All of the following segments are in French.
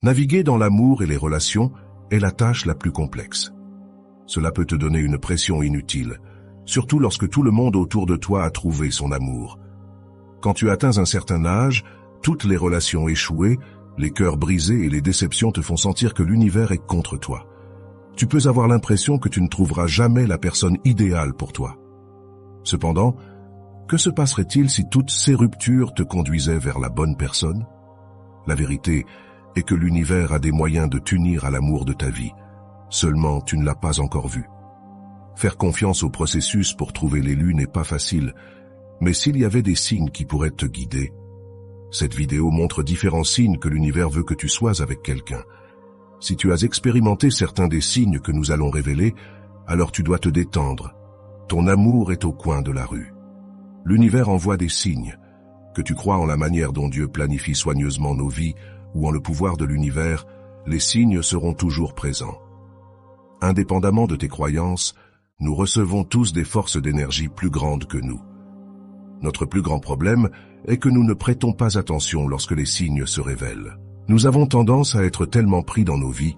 Naviguer dans l'amour et les relations est la tâche la plus complexe. Cela peut te donner une pression inutile, surtout lorsque tout le monde autour de toi a trouvé son amour. Quand tu atteins un certain âge, toutes les relations échouées, les cœurs brisés et les déceptions te font sentir que l'univers est contre toi. Tu peux avoir l'impression que tu ne trouveras jamais la personne idéale pour toi. Cependant, que se passerait-il si toutes ces ruptures te conduisaient vers la bonne personne? La vérité est que l'univers a des moyens de t'unir à l'amour de ta vie. Seulement, tu ne l'as pas encore vu. Faire confiance au processus pour trouver l'élu n'est pas facile, mais s'il y avait des signes qui pourraient te guider, cette vidéo montre différents signes que l'univers veut que tu sois avec quelqu'un. Si tu as expérimenté certains des signes que nous allons révéler, alors tu dois te détendre. Ton amour est au coin de la rue. L'univers envoie des signes. Que tu crois en la manière dont Dieu planifie soigneusement nos vies ou en le pouvoir de l'univers, les signes seront toujours présents. Indépendamment de tes croyances, nous recevons tous des forces d'énergie plus grandes que nous. Notre plus grand problème est que nous ne prêtons pas attention lorsque les signes se révèlent. Nous avons tendance à être tellement pris dans nos vies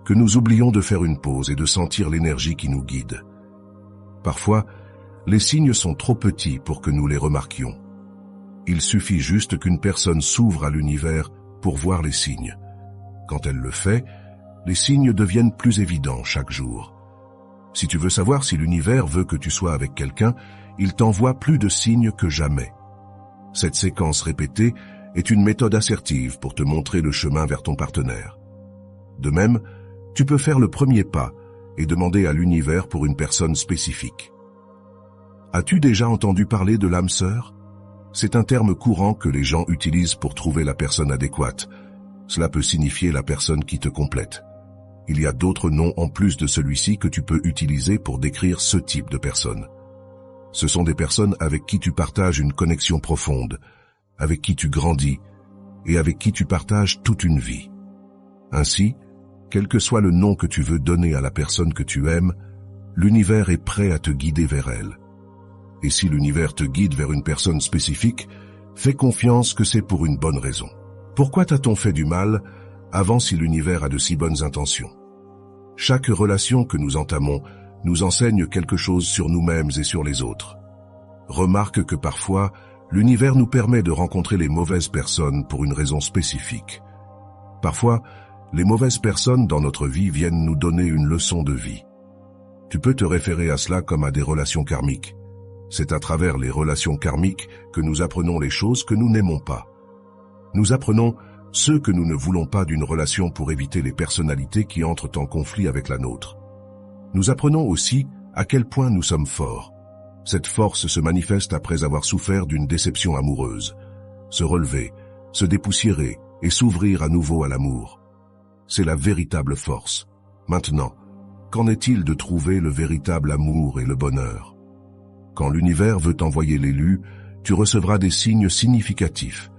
que nous oublions de faire une pause et de sentir l'énergie qui nous guide. Parfois, les signes sont trop petits pour que nous les remarquions. Il suffit juste qu'une personne s'ouvre à l'univers pour voir les signes. Quand elle le fait, les signes deviennent plus évidents chaque jour. Si tu veux savoir si l'univers veut que tu sois avec quelqu'un, il t'envoie plus de signes que jamais. Cette séquence répétée est une méthode assertive pour te montrer le chemin vers ton partenaire. De même, tu peux faire le premier pas et demander à l'univers pour une personne spécifique. As-tu déjà entendu parler de l'âme sœur? C'est un terme courant que les gens utilisent pour trouver la personne adéquate. Cela peut signifier la personne qui te complète. Il y a d'autres noms en plus de celui-ci que tu peux utiliser pour décrire ce type de personne. Ce sont des personnes avec qui tu partages une connexion profonde, avec qui tu grandis et avec qui tu partages toute une vie. Ainsi, quel que soit le nom que tu veux donner à la personne que tu aimes, l'univers est prêt à te guider vers elle. Et si l'univers te guide vers une personne spécifique, fais confiance que c'est pour une bonne raison. Pourquoi t'a-t-on fait du mal avant si l'univers a de si bonnes intentions? Chaque relation que nous entamons nous enseigne quelque chose sur nous-mêmes et sur les autres. Remarque que parfois, l'univers nous permet de rencontrer les mauvaises personnes pour une raison spécifique. Parfois, les mauvaises personnes dans notre vie viennent nous donner une leçon de vie. Tu peux te référer à cela comme à des relations karmiques. C'est à travers les relations karmiques que nous apprenons les choses que nous n'aimons pas. Nous apprenons ce que nous ne voulons pas d'une relation pour éviter les personnalités qui entrent en conflit avec la nôtre. Nous apprenons aussi à quel point nous sommes forts. Cette force se manifeste après avoir souffert d'une déception amoureuse. Se relever, se dépoussiérer et s'ouvrir à nouveau à l'amour. C'est la véritable force. Maintenant, qu'en est-il de trouver le véritable amour et le bonheur? Quand l'univers veut t'envoyer l'élu, tu recevras des signes significatifs.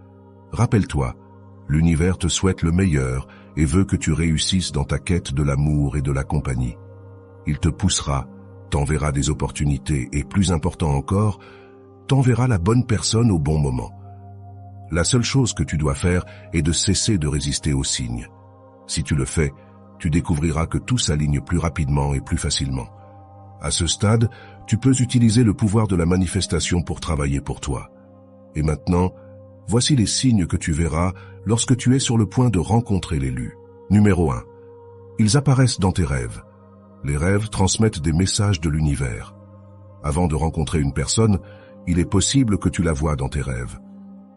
Rappelle-toi, l'univers te souhaite le meilleur et veut que tu réussisses dans ta quête de l'amour et de la compagnie. Il te poussera, t'enverra des opportunités et, plus important encore, t'enverra la bonne personne au bon moment. La seule chose que tu dois faire est de cesser de résister aux signes. Si tu le fais, tu découvriras que tout s'aligne plus rapidement et plus facilement. À ce stade, tu peux utiliser le pouvoir de la manifestation pour travailler pour toi. Et maintenant, voici les signes que tu verras lorsque tu es sur le point de rencontrer l'élu. Numéro 1. Ils apparaissent dans tes rêves. Les rêves transmettent des messages de l'univers. Avant de rencontrer une personne, il est possible que tu la vois dans tes rêves.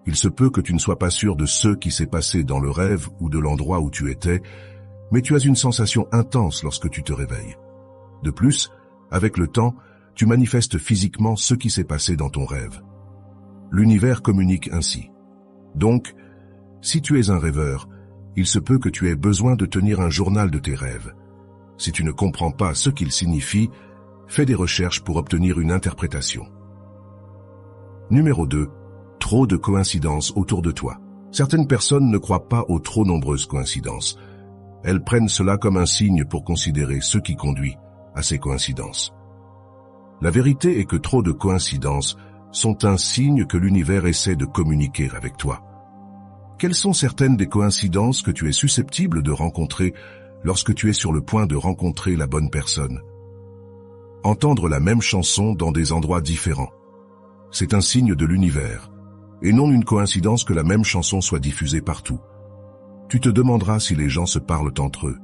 Il se peut que tu ne sois pas sûr de ce qui s'est passé dans le rêve ou de l'endroit où tu étais, mais tu as une sensation intense lorsque tu te réveilles. De plus, avec le temps, tu manifestes physiquement ce qui s'est passé dans ton rêve. L'univers communique ainsi. Donc, si tu es un rêveur, il se peut que tu aies besoin de tenir un journal de tes rêves. Si tu ne comprends pas ce qu'il signifie, fais des recherches pour obtenir une interprétation. Numéro 2. Trop de coïncidences autour de toi. Certaines personnes ne croient pas aux trop nombreuses coïncidences. Elles prennent cela comme un signe pour considérer ce qui conduit à ces coïncidences. La vérité est que trop de coïncidences sont un signe que l'univers essaie de communiquer avec toi. Quelles sont certaines des coïncidences que tu es susceptible de rencontrer lorsque tu es sur le point de rencontrer la bonne personne? Entendre la même chanson dans des endroits différents. C'est un signe de l'univers, et non une coïncidence que la même chanson soit diffusée partout. Tu te demanderas si les gens se parlent entre eux,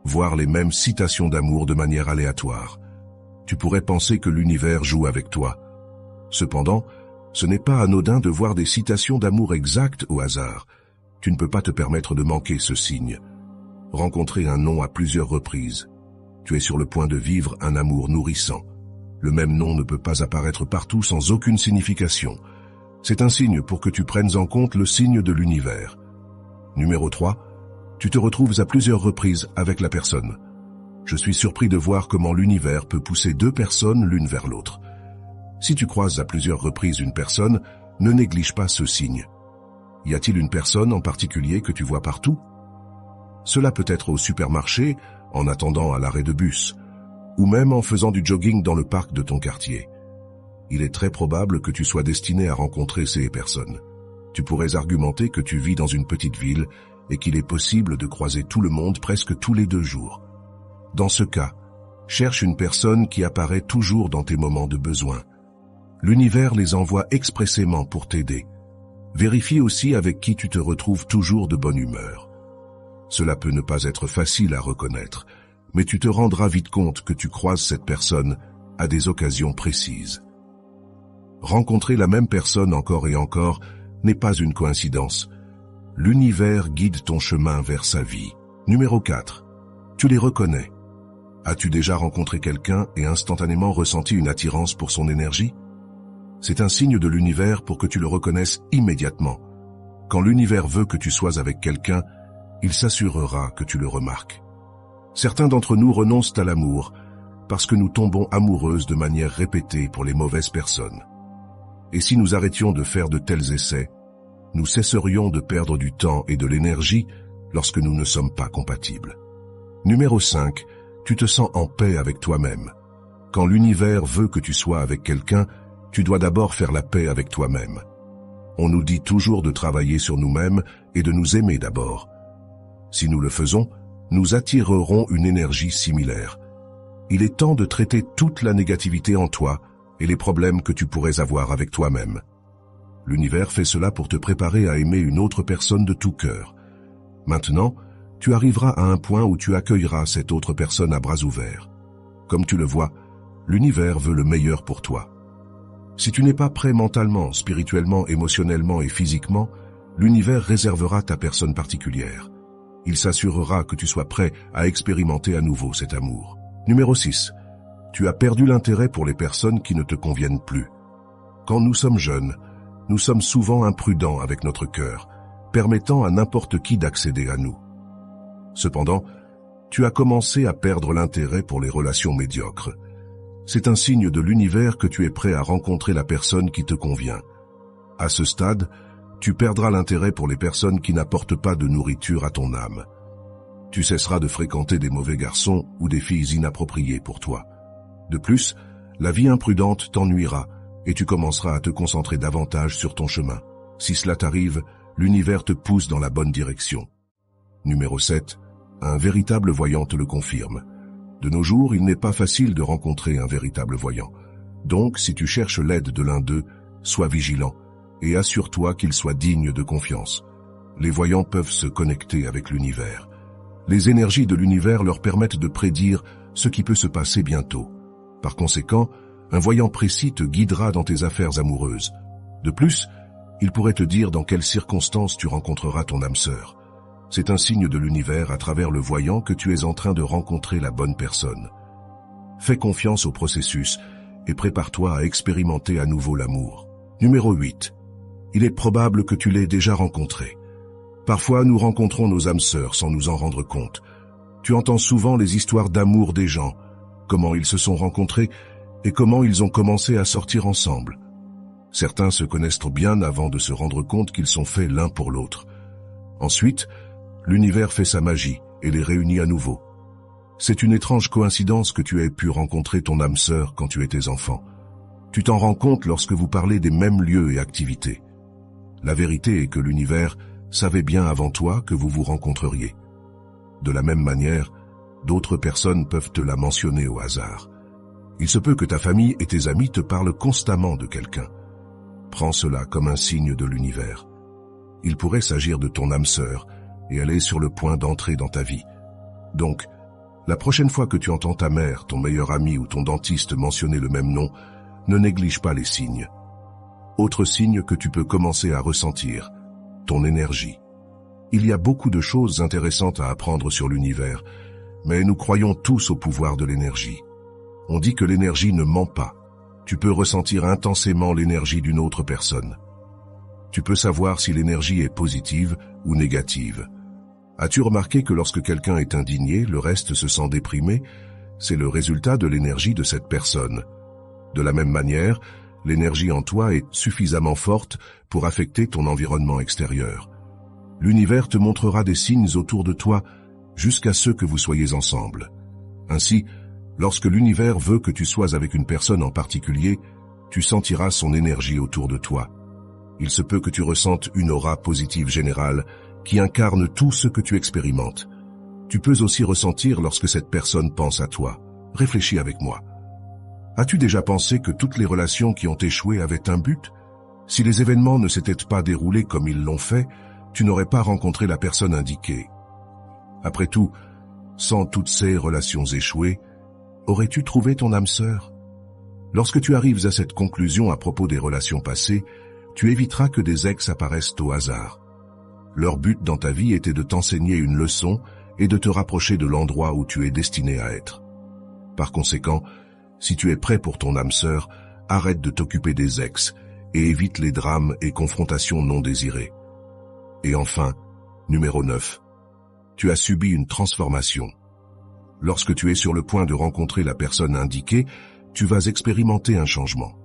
voir les mêmes citations d'amour de manière aléatoire. Tu pourrais penser que l'univers joue avec toi. Cependant, ce n'est pas anodin de voir des citations d'amour exactes au hasard. Tu ne peux pas te permettre de manquer ce signe. Rencontrer un nom à plusieurs reprises. Tu es sur le point de vivre un amour nourrissant. Le même nom ne peut pas apparaître partout sans aucune signification. C'est un signe pour que tu prennes en compte le signe de l'univers. Numéro 3. Tu te retrouves à plusieurs reprises avec la personne. Je suis surpris de voir comment l'univers peut pousser deux personnes l'une vers l'autre. Si tu croises à plusieurs reprises une personne, ne néglige pas ce signe. Y a-t-il une personne en particulier que tu vois partout? Cela peut être au supermarché, en attendant à l'arrêt de bus, ou même en faisant du jogging dans le parc de ton quartier. Il est très probable que tu sois destiné à rencontrer ces personnes. Tu pourrais argumenter que tu vis dans une petite ville et qu'il est possible de croiser tout le monde presque tous les 2 jours. Dans ce cas, cherche une personne qui apparaît toujours dans tes moments de besoin. L'univers les envoie expressément pour t'aider. Vérifie aussi avec qui tu te retrouves toujours de bonne humeur. Cela peut ne pas être facile à reconnaître, mais tu te rendras vite compte que tu croises cette personne à des occasions précises. Rencontrer la même personne encore et encore n'est pas une coïncidence. L'univers guide ton chemin vers sa vie. Numéro 4. Tu les reconnais. As-tu déjà rencontré quelqu'un et instantanément ressenti une attirance pour son énergie? C'est un signe de l'univers pour que tu le reconnaisses immédiatement. Quand l'univers veut que tu sois avec quelqu'un, il s'assurera que tu le remarques. Certains d'entre nous renoncent à l'amour parce que nous tombons amoureuses de manière répétée pour les mauvaises personnes. Et si nous arrêtions de faire de tels essais, nous cesserions de perdre du temps et de l'énergie lorsque nous ne sommes pas compatibles. Numéro 5. Tu te sens en paix avec toi-même. Quand l'univers veut que tu sois avec quelqu'un, tu dois d'abord faire la paix avec toi-même. On nous dit toujours de travailler sur nous-mêmes et de nous aimer d'abord. Si nous le faisons, nous attirerons une énergie similaire. Il est temps de traiter toute la négativité en toi et les problèmes que tu pourrais avoir avec toi-même. L'univers fait cela pour te préparer à aimer une autre personne de tout cœur. Maintenant, tu arriveras à un point où tu accueilleras cette autre personne à bras ouverts. Comme tu le vois, l'univers veut le meilleur pour toi. Si tu n'es pas prêt mentalement, spirituellement, émotionnellement et physiquement, l'univers réservera ta personne particulière. Il s'assurera que tu sois prêt à expérimenter à nouveau cet amour. Numéro 6. Tu as perdu l'intérêt pour les personnes qui ne te conviennent plus. Quand nous sommes jeunes, nous sommes souvent imprudents avec notre cœur, permettant à n'importe qui d'accéder à nous. Cependant, tu as commencé à perdre l'intérêt pour les relations médiocres. C'est un signe de l'univers que tu es prêt à rencontrer la personne qui te convient. À ce stade, tu perdras l'intérêt pour les personnes qui n'apportent pas de nourriture à ton âme. Tu cesseras de fréquenter des mauvais garçons ou des filles inappropriées pour toi. De plus, la vie imprudente t'ennuiera et tu commenceras à te concentrer davantage sur ton chemin. Si cela t'arrive, l'univers te pousse dans la bonne direction. Numéro 7. Un véritable voyant te le confirme. De nos jours, il n'est pas facile de rencontrer un véritable voyant. Donc, si tu cherches l'aide de l'un d'eux, sois vigilant et assure-toi qu'il soit digne de confiance. Les voyants peuvent se connecter avec l'univers. Les énergies de l'univers leur permettent de prédire ce qui peut se passer bientôt. Par conséquent, un voyant précis te guidera dans tes affaires amoureuses. De plus, il pourrait te dire dans quelles circonstances tu rencontreras ton âme sœur. C'est un signe de l'univers à travers le voyant que tu es en train de rencontrer la bonne personne. Fais confiance au processus et prépare-toi à expérimenter à nouveau l'amour. Numéro 8. Il est probable que tu l'aies déjà rencontré. Parfois, nous rencontrons nos âmes sœurs sans nous en rendre compte. Tu entends souvent les histoires d'amour des gens, comment ils se sont rencontrés et comment ils ont commencé à sortir ensemble. Certains se connaissent bien avant de se rendre compte qu'ils sont faits l'un pour l'autre. Ensuite, l'univers fait sa magie et les réunit à nouveau. C'est une étrange coïncidence que tu aies pu rencontrer ton âme sœur quand tu étais enfant. Tu t'en rends compte lorsque vous parlez des mêmes lieux et activités. La vérité est que l'univers savaient bien avant toi que vous vous rencontreriez. De la même manière, d'autres personnes peuvent te la mentionner au hasard. Il se peut que ta famille et tes amis te parlent constamment de quelqu'un. Prends cela comme un signe de l'univers. Il pourrait s'agir de ton âme sœur, et elle est sur le point d'entrer dans ta vie. Donc, la prochaine fois que tu entends ta mère, ton meilleur ami ou ton dentiste mentionner le même nom, ne néglige pas les signes. Autre signe que tu peux commencer à ressentir, ton énergie. Il y a beaucoup de choses intéressantes à apprendre sur l'univers, mais nous croyons tous au pouvoir de l'énergie. On dit que l'énergie ne ment pas. Tu peux ressentir intensément l'énergie d'une autre personne. Tu peux savoir si l'énergie est positive ou négative. As-tu remarqué que lorsque quelqu'un est indigné, le reste se sent déprimé? C'est le résultat de l'énergie de cette personne. De la même manière, l'énergie en toi est suffisamment forte pour affecter ton environnement extérieur. L'univers te montrera des signes autour de toi jusqu'à ce que vous soyez ensemble. Ainsi, lorsque l'univers veut que tu sois avec une personne en particulier, tu sentiras son énergie autour de toi. Il se peut que tu ressentes une aura positive générale qui incarne tout ce que tu expérimentes. Tu peux aussi ressentir lorsque cette personne pense à toi. Réfléchis avec moi. As-tu déjà pensé que toutes les relations qui ont échoué avaient un but? Si les événements ne s'étaient pas déroulés comme ils l'ont fait, tu n'aurais pas rencontré la personne indiquée. Après tout, sans toutes ces relations échouées, aurais-tu trouvé ton âme sœur? Lorsque tu arrives à cette conclusion à propos des relations passées, tu éviteras que des ex apparaissent au hasard. Leur but dans ta vie était de t'enseigner une leçon et de te rapprocher de l'endroit où tu es destiné à être. Par conséquent, si tu es prêt pour ton âme sœur, arrête de t'occuper des ex et évite les drames et confrontations non désirées. Et enfin, numéro 9. Tu as subi une transformation. Lorsque tu es sur le point de rencontrer la personne indiquée, tu vas expérimenter un changement.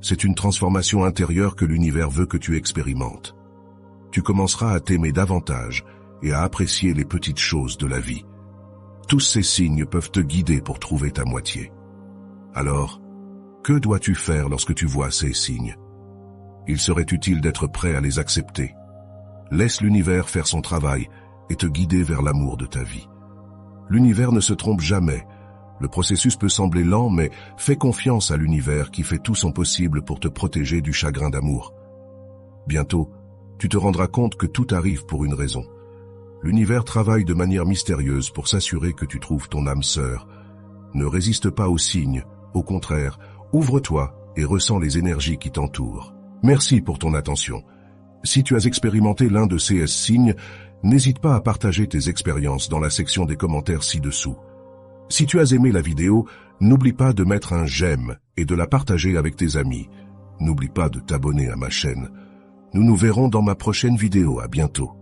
C'est une transformation intérieure que l'univers veut que tu expérimentes. Tu commenceras à t'aimer davantage et à apprécier les petites choses de la vie. Tous ces signes peuvent te guider pour trouver ta moitié. Alors, que dois-tu faire lorsque tu vois ces signes? Il serait utile d'être prêt à les accepter. Laisse l'univers faire son travail et te guider vers l'amour de ta vie. L'univers ne se trompe jamais. Le processus peut sembler lent, mais fais confiance à l'univers qui fait tout son possible pour te protéger du chagrin d'amour. Bientôt, tu te rendras compte que tout arrive pour une raison. L'univers travaille de manière mystérieuse pour s'assurer que tu trouves ton âme sœur. Ne résiste pas aux signes, au contraire, ouvre-toi et ressens les énergies qui t'entourent. Merci pour ton attention. Si tu as expérimenté l'un de ces signes, n'hésite pas à partager tes expériences dans la section des commentaires ci-dessous. Si tu as aimé la vidéo, n'oublie pas de mettre un j'aime et de la partager avec tes amis. N'oublie pas de t'abonner à ma chaîne. Nous nous verrons dans ma prochaine vidéo. À bientôt.